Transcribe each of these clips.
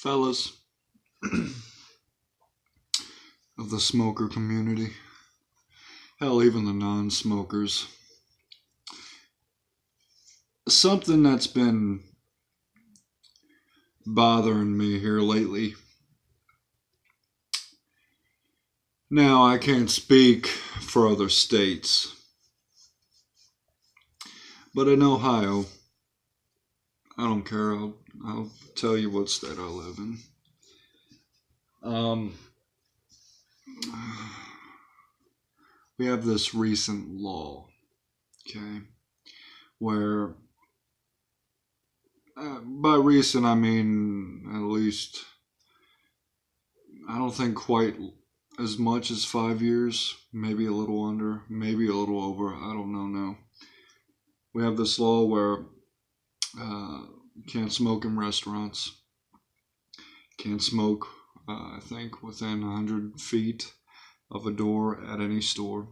Fellas of the smoker community, hell, even the non-smokers, something that's been bothering me here lately. Now, I can't speak for other states, but in Ohio, I don't care, I'll tell you what state I live in. We have this recent law, okay, where, by recent I mean at least, I don't think quite as much as 5 years, maybe a little under, maybe a little over, I don't know now. We have this law where you can't smoke in restaurants, can't smoke, I think, within 100 feet of a door at any store.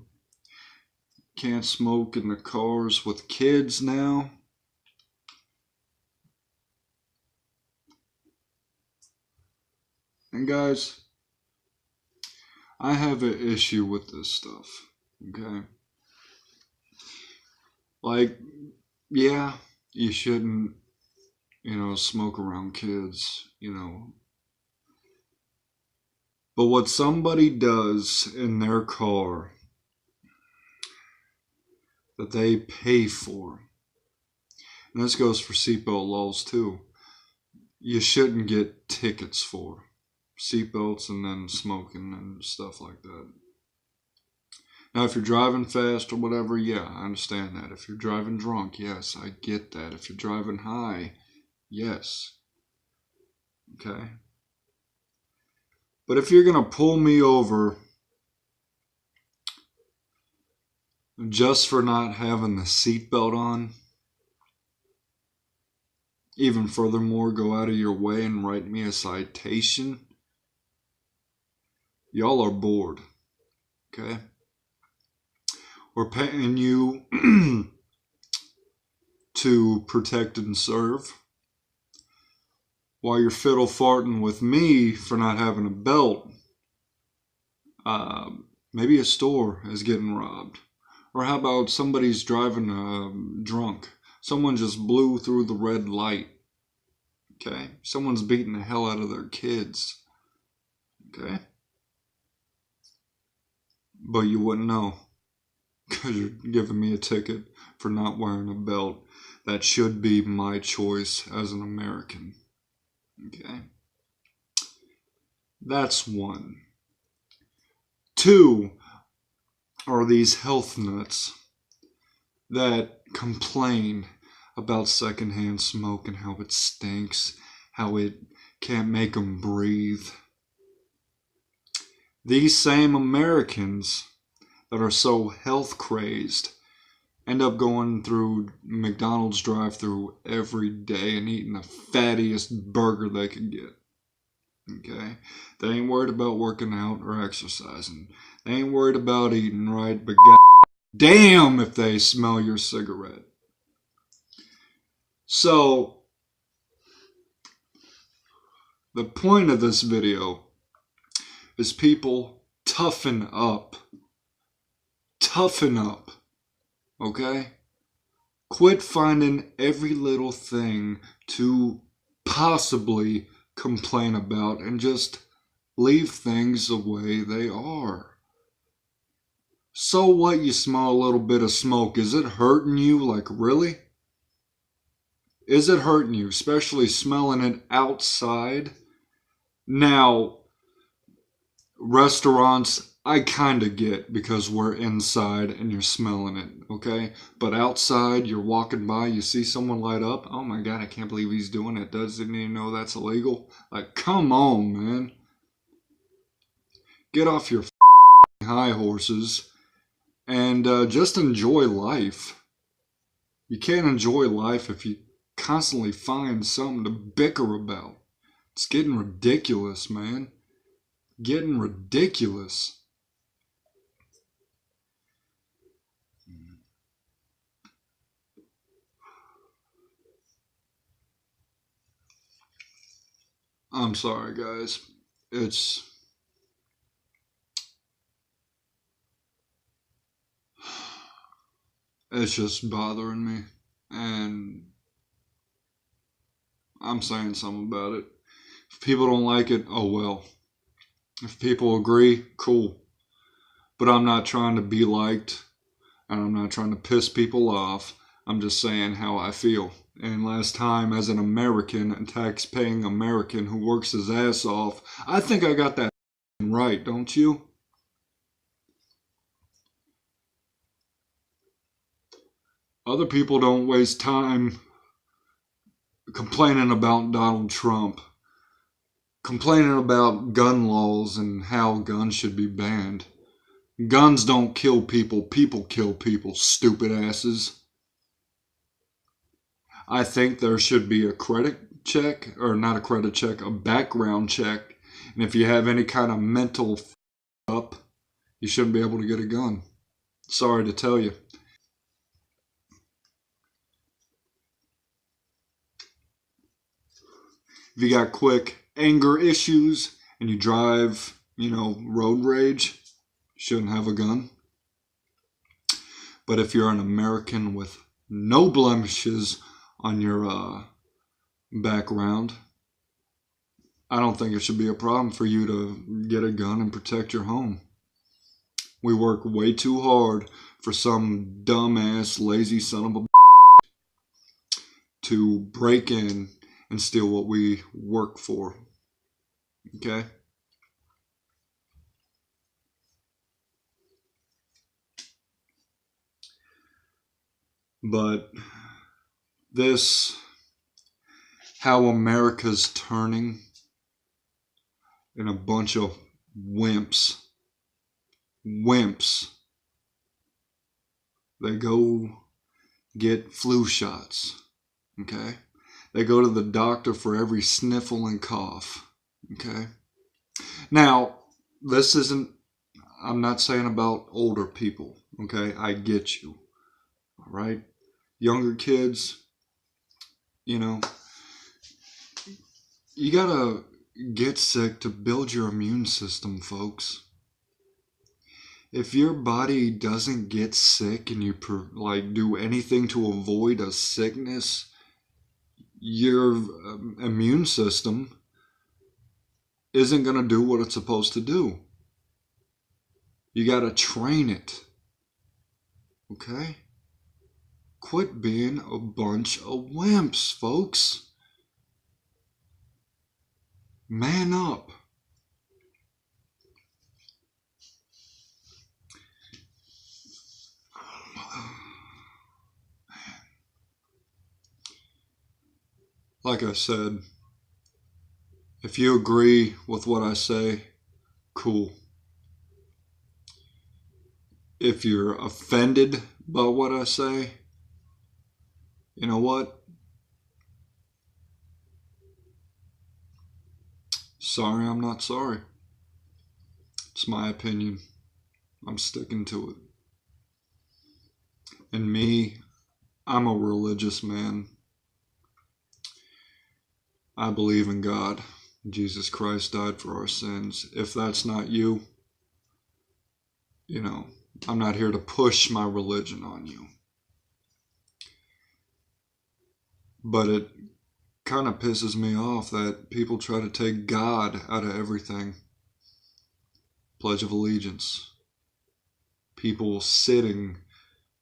Can't smoke in the cars with kids now. And guys, I have an issue with this stuff, okay? Like, yeah, you shouldn't, smoke around kids, But what somebody does in their car that they pay for, and this goes for seatbelt laws too, you shouldn't get tickets for seatbelts and then smoking and stuff like that. Now, if you're driving fast or whatever, yeah, I understand that. If you're driving drunk, yes, I get that. If you're driving high, yes. Okay? But if you're going to pull me over just for not having the seatbelt on, even furthermore, go out of your way and write me a citation, y'all are bored. Okay? We're paying you to protect and serve, while you're fiddle farting with me for not having a belt. Maybe a store is getting robbed. Or how about somebody's driving drunk? Someone just blew through the red light. Okay? Someone's beating the hell out of their kids. Okay? But you wouldn't know, because you're giving me a ticket for not wearing a belt. That should be my choice as an American. Okay? That's one. Two are these health nuts that complain about secondhand smoke and how it stinks, how it can't make them breathe. These same Americans that are so health crazed end up going through McDonald's drive-thru every day and eating the fattiest burger they can get. Okay? They ain't worried about working out or exercising. They ain't worried about eating right, but damn if they smell your cigarette. So, the point of this video is people toughen up. Toughen up. Okay? Quit finding every little thing to possibly complain about and just leave things the way they are. So what, you smell a little bit of smoke? Is it hurting you? Like, really? Is it hurting you? Especially smelling it outside? Now, restaurants, I kind of get, because we're inside and you're smelling it, okay? But outside, you're walking by, you see someone light up. Oh my God, I can't believe he's doing it. Doesn't he know that's illegal? Like, come on, man. Get off your high horses and just enjoy life. You can't enjoy life if you constantly find something to bicker about. It's getting ridiculous, man. Getting ridiculous. I'm sorry, guys. It's it's just bothering me, and I'm saying something about it. If people don't like it, oh well. If people agree, cool. But I'm not trying to be liked, and I'm not trying to piss people off. I'm just saying how I feel. And last time, as an American, a tax paying American who works his ass off, I think I got that right, don't you? Other people don't waste time complaining about Donald Trump, complaining about gun laws and how guns should be banned. Guns don't kill people, people kill people, stupid asses. I think there should be a credit check, or not a credit check, a background check. And if you have any kind of mental up, you shouldn't be able to get a gun. Sorry to tell you. If you got quick anger issues and you drive, road rage, you shouldn't have a gun. But if you're an American with no blemishes on your background, I don't think it should be a problem for you to get a gun and protect your home. We work way too hard for some dumbass, lazy son of a to break in and steal what we work for. Okay? But this, how America's turning in a bunch of wimps. Wimps. They go get flu shots. Okay? They go to the doctor for every sniffle and cough. Okay? Now, this isn't, I'm not saying about older people. Okay? I get you. All right? Younger kids, you gotta get sick to build your immune system, folks. If your body doesn't get sick and you do anything to avoid a sickness, your immune system isn't going to do what it's supposed to do. You got to train it. Okay? Quit being a bunch of wimps, folks. Man up. Like I said, if you agree with what I say, cool. If you're offended by what I say, you know what? Sorry, I'm not sorry. It's my opinion. I'm sticking to it. And me, I'm a religious man. I believe in God. Jesus Christ died for our sins. If that's not you, I'm not here to push my religion on you. But it kind of pisses me off that people try to take God out of everything. Pledge of Allegiance. People sitting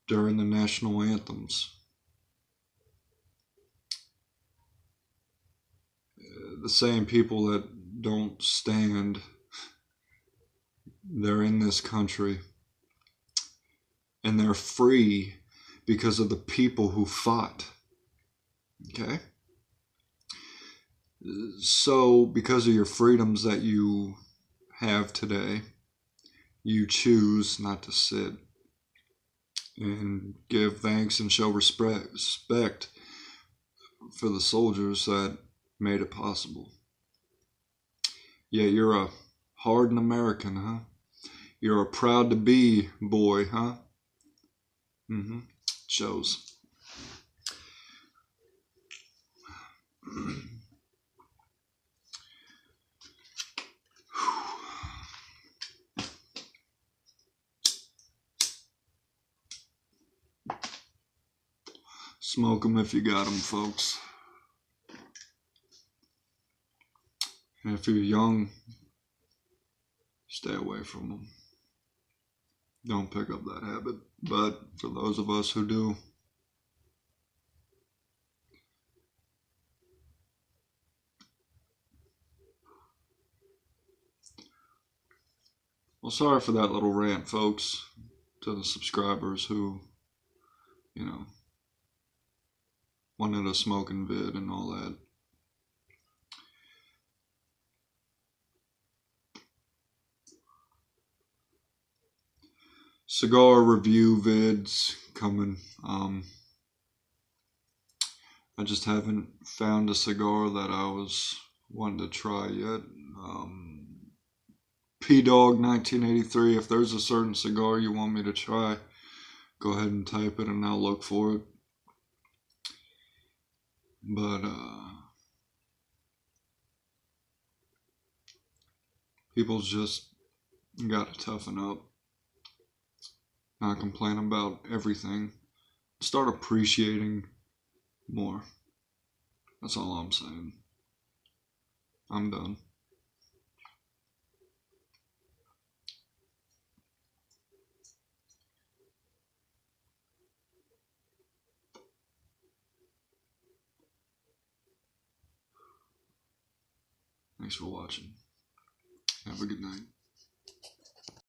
during the national anthems. The same people that don't stand, they're in this country. And they're free because of the people who fought. Okay? So, because of your freedoms that you have today, you choose not to sit and give thanks and show respect for the soldiers that made it possible. Yeah, you're a hardened American, huh? You're a proud to be boy, huh? Shows. Smoke them if you got them, folks. And if you're young, stay away from them. Don't pick up that habit. But for those of us who do, well, sorry for that little rant, folks, to the subscribers who, wanted a smoking vid and all that. Cigar review vids coming. I just haven't found a cigar that I was wanting to try yet. P-Dog 1983. If there's a certain cigar you want me to try, go ahead and type it and I'll look for it. But people just gotta toughen up. Not complain about everything. Start appreciating more. That's all I'm saying. I'm done. Thanks for watching. Have a good night.